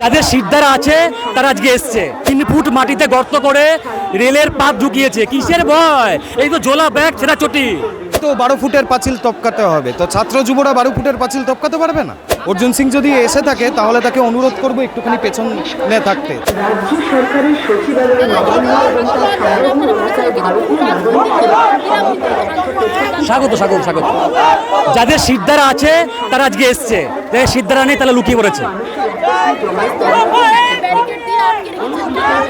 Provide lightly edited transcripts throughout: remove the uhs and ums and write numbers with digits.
যাদের সিদ্ধারা আছে তারা আজকে এসছে 3 ফুট মাটিতে গর্ত করে রেলের পাত ঢুকিয়েছে। কিসের ভয়? এই তো ঝোলা ব্যাগ ছেঁড়া চটি। তো 12 ফুটের পাঁচিল টপকাতে হবে, তো ছাত্র যুবরা 12 ফুটের পাঁচিল টপকাতে পারবে না। অর্জুন সিং যদি এসে থাকে তাহলে তাকে অনুরোধ করবো একটুখানি পেছনে থাকতে। রাজ্য সরকারের সচিবালয় নবান্ন এবং তার সংলগ্ন এলাকায় ভারতীয় নাগরিক স্বাগত স্বাগত স্বাগত। যাদের সিদ্ধারা আছে তারা আজকে এসছে, যাদের সিদ্ধারা নেই তারা লুকিয়ে পড়েছে।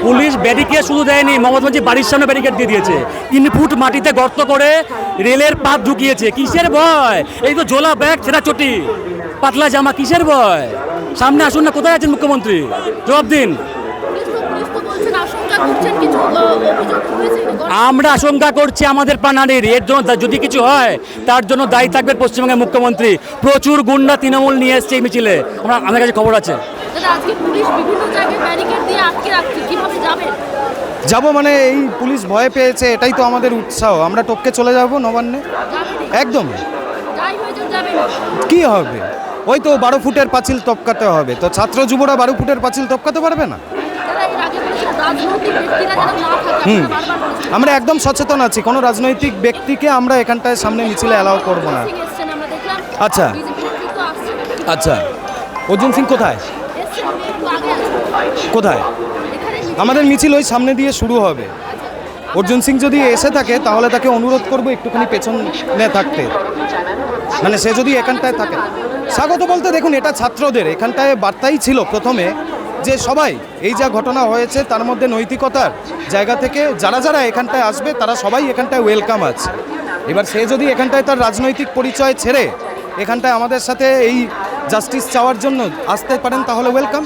পুলিশ ব্যারিকেড শুধু দেয়নি, মমতা ব্যানার্জি বাড়ির সামনে ব্যারিকেড দিয়ে দিয়েছে। 3 ফুট মাটিতে গর্ত করে রেলের পাত ঢুকিয়েছে। কিসের ভয়? এই তো ঝোলা ব্যাগ ছেঁড়া চটি পাতলা জামা, কিসের ভয়? সামনে আসুন না, কোথায় আছেন মুখ্যমন্ত্রী? জবাব দিন। আমরা আশঙ্কা করছি আমাদের প্রাণহানির, এর জন্য যদি কিছু হয় তার জন্য দায়ী থাকবেন পশ্চিমবঙ্গের মুখ্যমন্ত্রী। প্রচুর গুন্ডা তৃণমূল নিয়ে এসছে এই মিছিলে, আমাদের কাছে খবর আছে। যাব মানে এই পুলিশ ভয় পেয়েছে, এটাই তো আমাদের উৎসাহ। আমরা টপকে চলে যাব নবান্নে, একদম। কি হবে? ওই তো 12 ফুটের পাঁচিল টপকাতে হবে, তো ছাত্র যুবরা 12 ফুটের পাঁচিল টপকাতে পারবে না। আমরা একদম সচেতন আছি, কোনো রাজনৈতিক ব্যক্তিকে আমরা এখানটায় সামনে মিছিলে অ্যালাউ করব না। আচ্ছা আচ্ছা, অর্জুন সিং কোথায় কোথায়? আমাদের মিছিল ওই সামনে দিয়ে শুরু হবে। অর্জুন সিং যদি এসে থাকে তাহলে তাকে অনুরোধ করবো একটুখানি পেছনে থাকতে, মানে সে যদি এখানটায় থাকে। স্বাগত বলতে দেখুন, এটা ছাত্রদের এখানটায় বার্তাই ছিল প্রথমে যে সবাই এই যা ঘটনা হয়েছে তার মধ্যে নৈতিকতার জায়গা থেকে যারা যারা এখানটায় আসবে তারা সবাই এখানটায় ওয়েলকাম আছে। এবার সে যদি এখানটায় তার রাজনৈতিক পরিচয় ছেড়ে এখানটায় আমাদের সাথে এই জাস্টিস চাওয়ার জন্য আসতে পারেন তাহলে ওয়েলকাম।